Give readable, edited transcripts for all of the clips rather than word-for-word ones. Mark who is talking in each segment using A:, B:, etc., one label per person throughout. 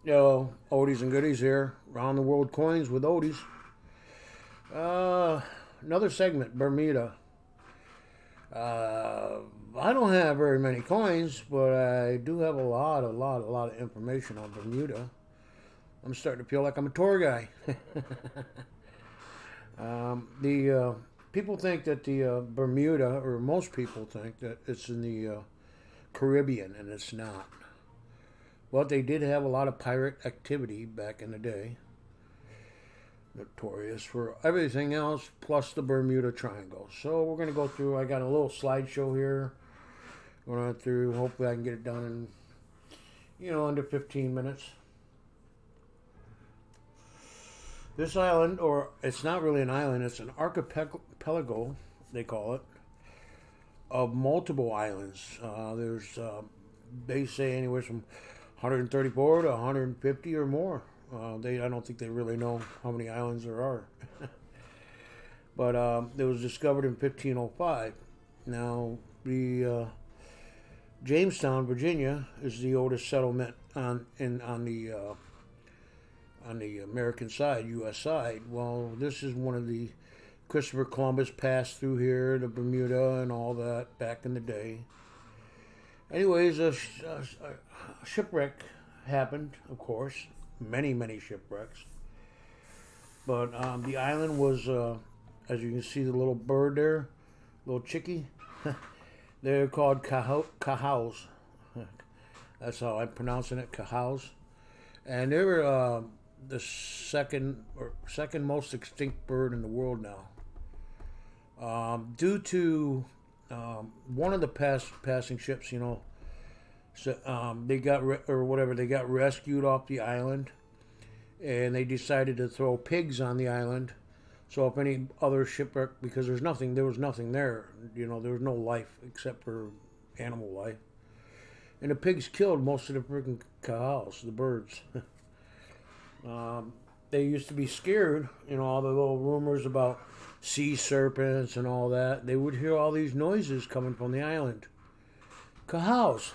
A: Yo, Oldies and Goodies here. Round the World Coins with Oldies. Uh, Another segment, Bermuda. Uh, I don't have very many coins, but I do have a lot of information on Bermuda. I'm starting to feel like I'm a tour guy. The People think that the Bermuda, or most people think that it's in the Caribbean, and it's not. But they did have a lot of pirate activity back in the day. Notorious for everything else plus the Bermuda Triangle. So we're gonna go through. I got a little slideshow here. Going through. Hopefully, I can get it done in under 15 minutes. This island, or it's not really an island, it's an archipelago. They call it of multiple islands. There's they say anywhere from 134 to 150 or more. I don't think they really know how many islands there are. But it was discovered in 1505. Now, the Jamestown, Virginia, is the oldest settlement on the American side, U.S. side. Well, this is one of the Christopher Columbus passed through here to Bermuda and all that back in the day. Anyways, a shipwreck happened, of course, many shipwrecks. But the island was, as you can see, the little bird there, little chickie. They're called cahows. That's how I'm pronouncing it, cahows. And they were the second most extinct bird in the world now. Due to one of the passing ships, so, they got they got rescued off the island, and they decided to throw pigs on the island. So if any other shipwreck, because there was nothing there. There was no life except for animal life, and the pigs killed most of the freaking cows, the birds. They used to be scared. All the little rumors about sea serpents and all that. They would hear all these noises coming from the island. Cows.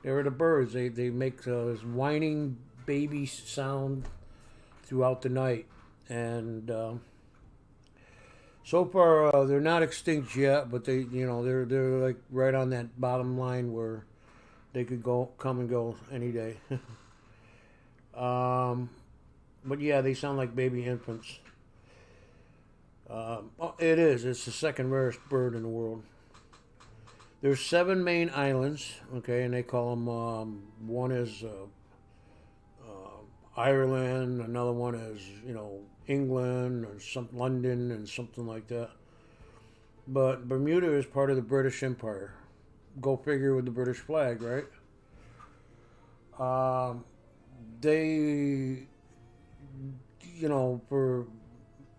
A: They were the birds. They make this whining baby sound throughout the night, and so far they're not extinct yet. But they're like right on that bottom line where they could come and go any day. But yeah, they sound like baby infants. It is. It's the second rarest bird in the world. There's seven main islands, okay, and they call them. One is Ireland. Another one is England or some London and something like that. But Bermuda is part of the British Empire. Go figure with the British flag, right? They, for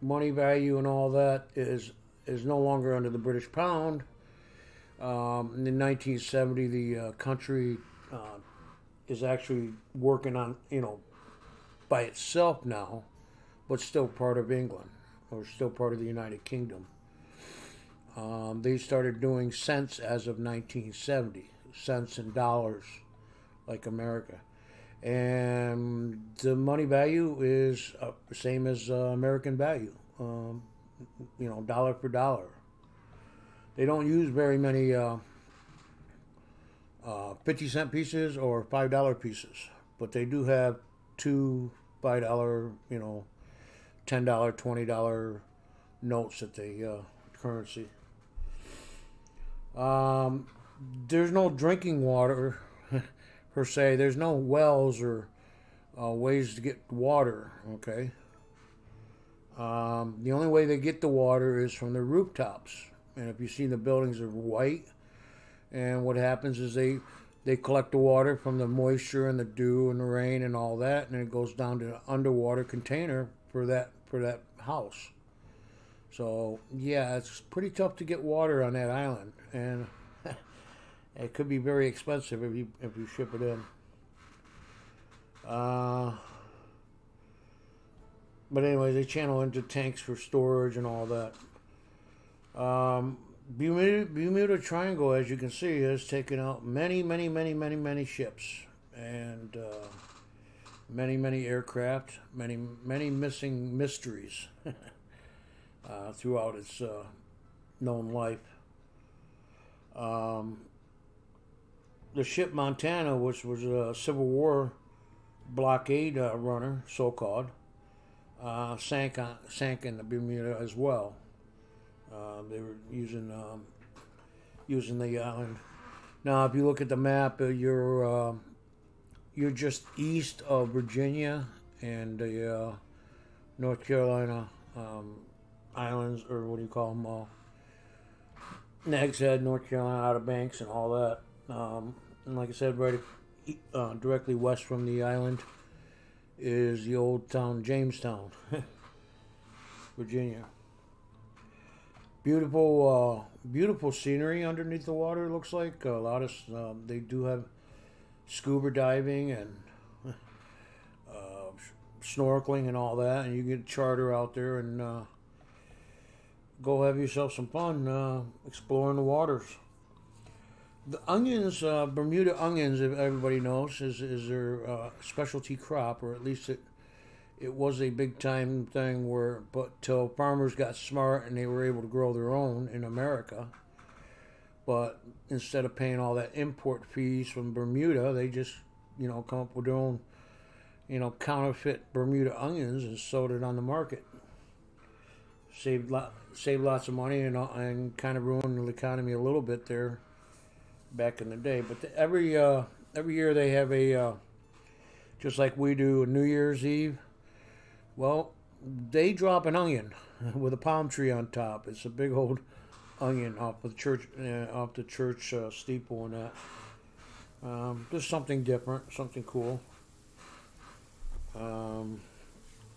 A: money value and all that, is no longer under the British pound. In 1970, the country is actually working on, by itself now, but still part of England, or still part of the United Kingdom. They started doing cents as of 1970, cents and dollars, like America. And the money value is the same as American value, dollar for dollar. They don't use very many 50-cent pieces or $5 pieces, but they do have two $5, $10, $20 notes that they currency. Um, there's no drinking water per se. There's no wells or ways to get water. Okay. The only way they get the water is from the rooftops. And if you see the buildings are white, and what happens is they collect the water from the moisture and the dew and the rain and all that, and it goes down to an underwater container for that house. So yeah, it's pretty tough to get water on that island, and it could be very expensive if you ship it in. Uh, but anyway, they channel into tanks for storage and all that. Bermuda Triangle, as you can see, has taken out many ships, and many aircraft, many missing mysteries throughout its known life. Um, the ship Montana, which was a Civil War blockade runner, so-called, sank in the Bermuda as well. They were using the island. Now, if you look at the map, you're just east of Virginia and the North Carolina islands, or what do you call them? Nags Head, North Carolina, Outer Banks, and all that. And like I said, right directly west from the island is the old town Jamestown, Virginia. Beautiful scenery underneath the water. Looks like a lot of they do have scuba diving and snorkeling and all that, and you can charter out there and go have yourself some fun exploring the waters. The onions, Bermuda onions, if everybody knows, is their specialty crop, or at least it was a big time thing but till farmers got smart and they were able to grow their own in America. But instead of paying all that import fees from Bermuda, they just, come up with their own, counterfeit Bermuda onions and sold it on the market. Saved lots of money and kind of ruined the economy a little bit there back in the day. But every year they have just like we do a New Year's Eve. Well, they drop an onion with a palm tree on top. It's a big old onion off the church steeple and that. Just something different, something cool.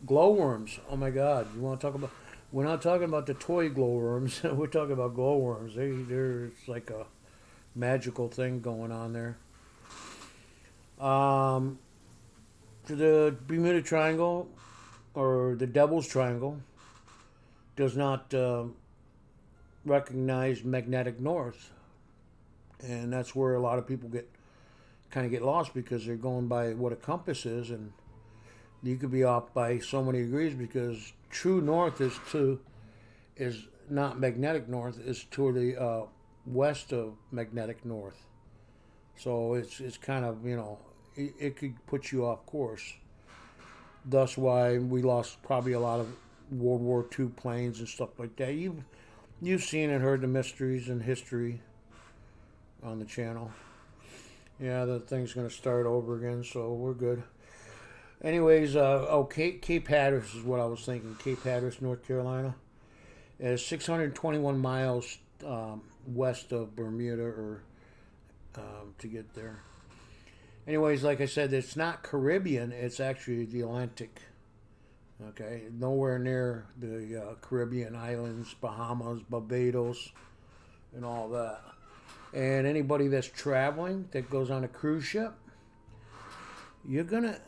A: Glowworms. Oh my God! You want to talk about? We're not talking about the toy glowworms. We're talking about glowworms. There's like a magical thing going on there. The Bermuda Triangle, or the Devil's Triangle, does not recognize magnetic north, and that's where a lot of people get lost because they're going by what a compass is, and you could be off by so many degrees because true north is not magnetic north, is to the west of magnetic north. So it's kind of, it could put you off course. Thus why we lost probably a lot of World War II planes and stuff like that. You've seen and heard the mysteries and history on the channel. Yeah, the thing's going to start over again, so we're good. Anyways, Cape Hatteras is what I was thinking. Cape Hatteras, North Carolina. It's 621 miles west of Bermuda, or to get there. Anyways, like I said, it's not Caribbean. It's actually the Atlantic. Okay, nowhere near the Caribbean islands, Bahamas, Barbados, and all that. And anybody that's traveling that goes on a cruise ship, you're gonna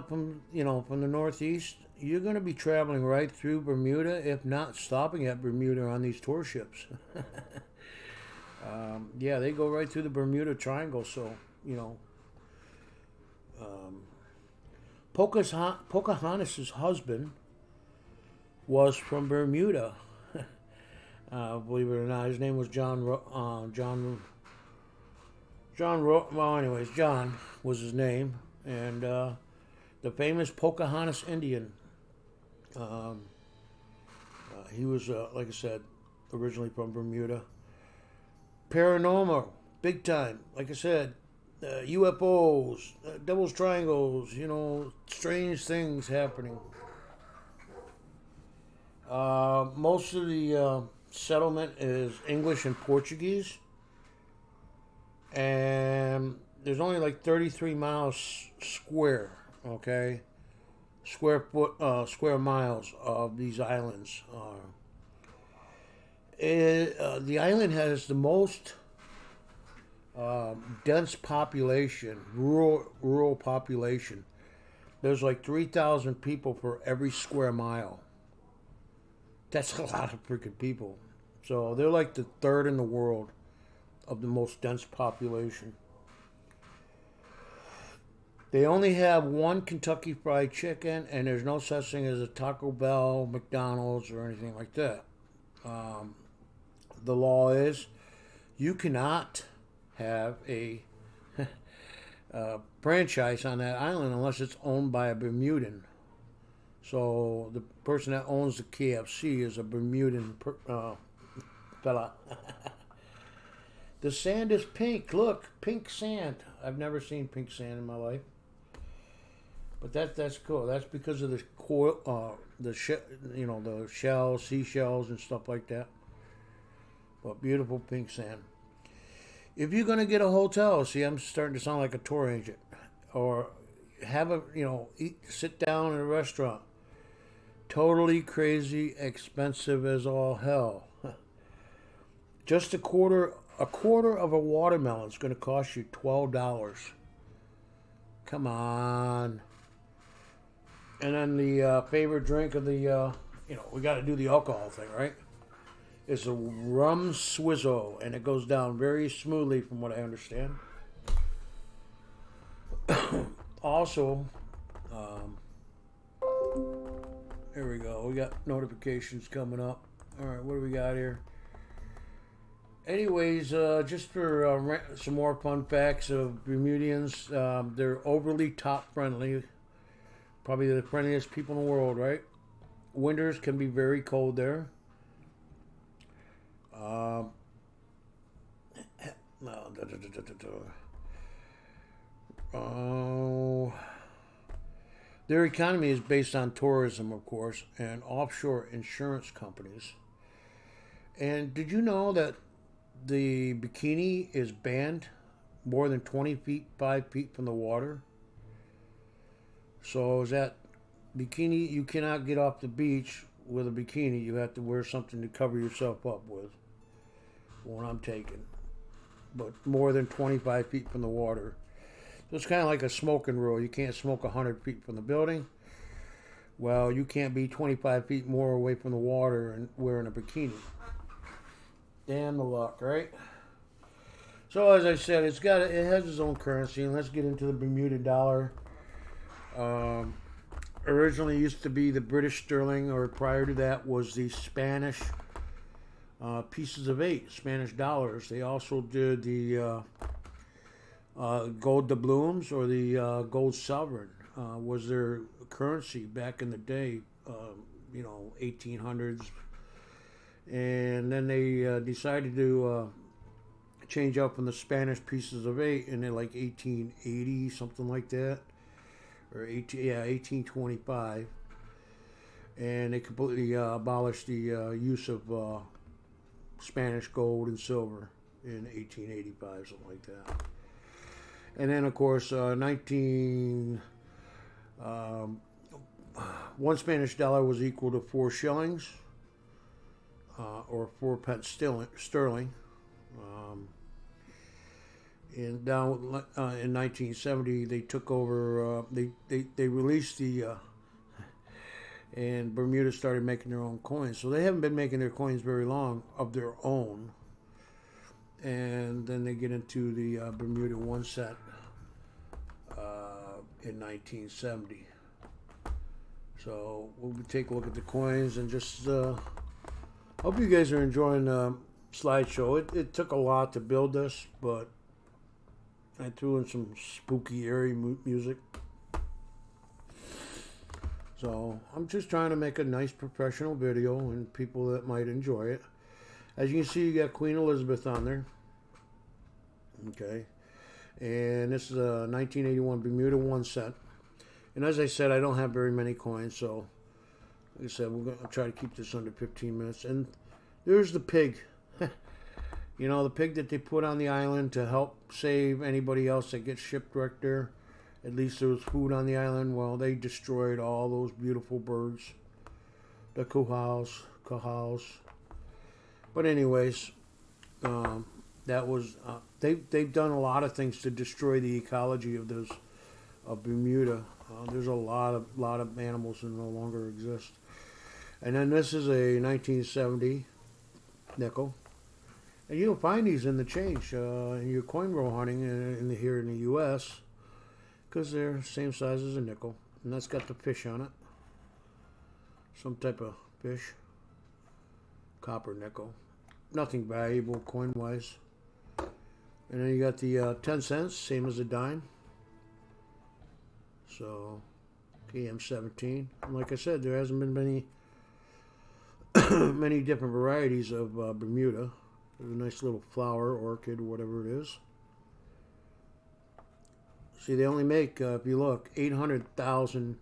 A: from the Northeast, you're gonna be traveling right through Bermuda, if not stopping at Bermuda on these tour ships. Yeah, they go right through the Bermuda Triangle. So Pocahontas' husband was from Bermuda. Believe it or not, his name was John. Well, anyways, John was his name, and the famous Pocahontas Indian. He was, like I said, originally from Bermuda. Paranormal, big time. Like I said, UFOs, Devil's Triangles, strange things happening. Most of the settlement is English and Portuguese. And there's only like 33 miles square, okay? Square miles of these islands. The island has the most dense population, rural population. There's like 3,000 people for every square mile. That's a lot of freaking people. So they're like the third in the world of the most dense population. They only have one Kentucky Fried Chicken, and there's no such thing as a Taco Bell, McDonald's, or anything like that. Um, the law is you cannot have a franchise on that island unless it's owned by a Bermudan. So the person that owns the KFC is a Bermudan fella. The sand is pink. Look, pink sand. I've never seen pink sand in my life, but that's cool. That's because of the coil, the shells, seashells, and stuff like that. But beautiful pink sand. If you're gonna get a hotel, see, I'm starting to sound like a tour agent, or have a sit down in a restaurant. Totally crazy, expensive as all hell. Just a quarter of a watermelon is going to cost you $12. Come on. And then the favorite drink of the we got to do the alcohol thing, right? It's a rum swizzle, and it goes down very smoothly, from what I understand. Also, here we go. We got notifications coming up. All right, what do we got here? Anyways, just for some more fun facts of Bermudians, they're overly top friendly. Probably the friendliest people in the world, right? Winters can be very cold there. Their economy is based on tourism, of course, and offshore insurance companies. And did you know that the bikini is banned more than 20 feet, 5 feet from the water? So is that bikini, you cannot get off the beach with a bikini. You have to wear something to cover yourself up with. What I'm taking. But more than 25 feet from the water. So it's kind of like a smoking rule. You can't smoke 100 feet from the building. Well, you can't be 25 feet more away from the water and wearing a bikini. Damn the luck, right? So as I said, it has its own currency, and let's get into the Bermuda dollar. Originally used to be the British sterling, or prior to that was the Spanish pieces of 8, Spanish dollars. They also did the gold doubloons, or the gold sovereign, was their currency back in the day, 1800s. And then they decided to change up from the Spanish pieces of 8 in like 1880, something like that, or 1825. And they completely abolished the use of Spanish gold and silver in 1885, something like that. And then, of course, 1 Spanish dollar was equal to 4 shillings, or 4 pence sterling. And down in 1970, they took over. They released and Bermuda started making their own coins. So they haven't been making their coins very long of their own. And then they get into the Bermuda 1 cent in 1970. So we'll take a look at the coins and just hope you guys are enjoying the slideshow. It took a lot to build this, but I threw in some spooky, eerie music. So I'm just trying to make a nice professional video and people that might enjoy it. As you can see, you got Queen Elizabeth on there. Okay. And this is a 1981 Bermuda 1 cent. And as I said, I don't have very many coins, so like I said, I'll try to keep this under 15 minutes. And there's the pig. You know, the pig that they put on the island to help save anybody else that gets shipwrecked there. At least there was food on the island. Well, they destroyed all those beautiful birds. The cahals. But anyways, that was they've done a lot of things to destroy the ecology of Bermuda. There's a lot of animals that no longer exist. And then this is a 1970 nickel. And you'll find these in the change in your coin roll hunting here in the U.S. because they're the same size as a nickel. And that's got the fish on it. Some type of fish. Copper nickel. Nothing valuable coin-wise. And then you got the 10 cents, same as a dime. So, KM17. And like I said, there hasn't been many many different varieties of Bermuda. There's a nice little flower, orchid, whatever it is. See, they only make, if you look, 800,000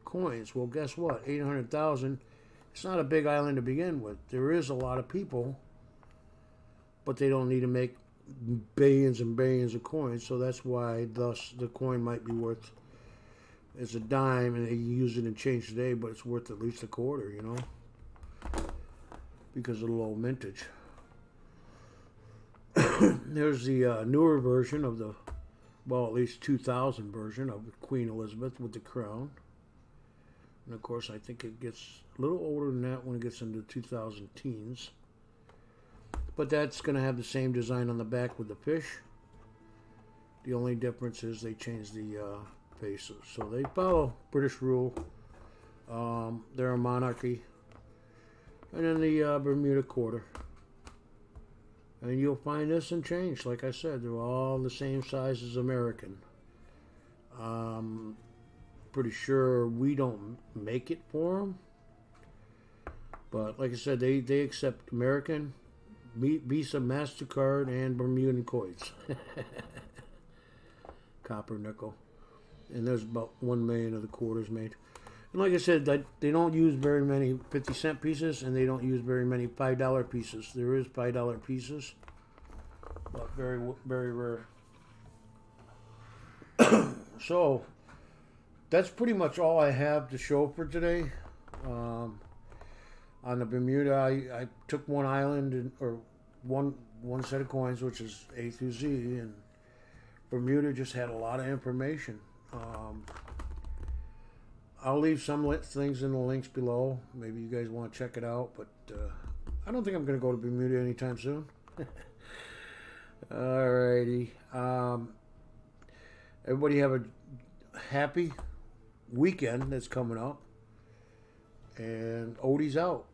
A: coins. Well, guess what? 800,000, it's not a big island to begin with. There is a lot of people, but they don't need to make billions and billions of coins, so that's why, thus, the coin might be worth, it's a dime, and they use it in change today, but it's worth at least a quarter, you know, because of the low mintage. There's the newer version of the, well, at least 2000 version of Queen Elizabeth with the crown. And of course, I think it gets a little older than that when it gets into 2000 teens. But that's going to have the same design on the back with the fish. The only difference is they change the faces. So they follow British rule. They're a monarchy. And then the Bermuda quarter. And you'll find this in change. Like I said, they're all the same size as American. Pretty sure we don't make it for them. But like I said, they accept American, Visa, MasterCard, and Bermudan coins. Copper, nickel. And there's about 1 million of the quarters made. And like I said, they don't use very many 50-cent pieces, and they don't use very many $5 pieces. There is $5 pieces, but very, very rare. So, that's pretty much all I have to show for today. On the Bermuda, I took one island, or one set of coins, which is A through Z, and Bermuda just had a lot of information. I'll leave some things in the links below. Maybe you guys want to check it out, but I don't think I'm going to go to Bermuda anytime soon. Alrighty. Everybody have a happy weekend that's coming up. And Oldies out.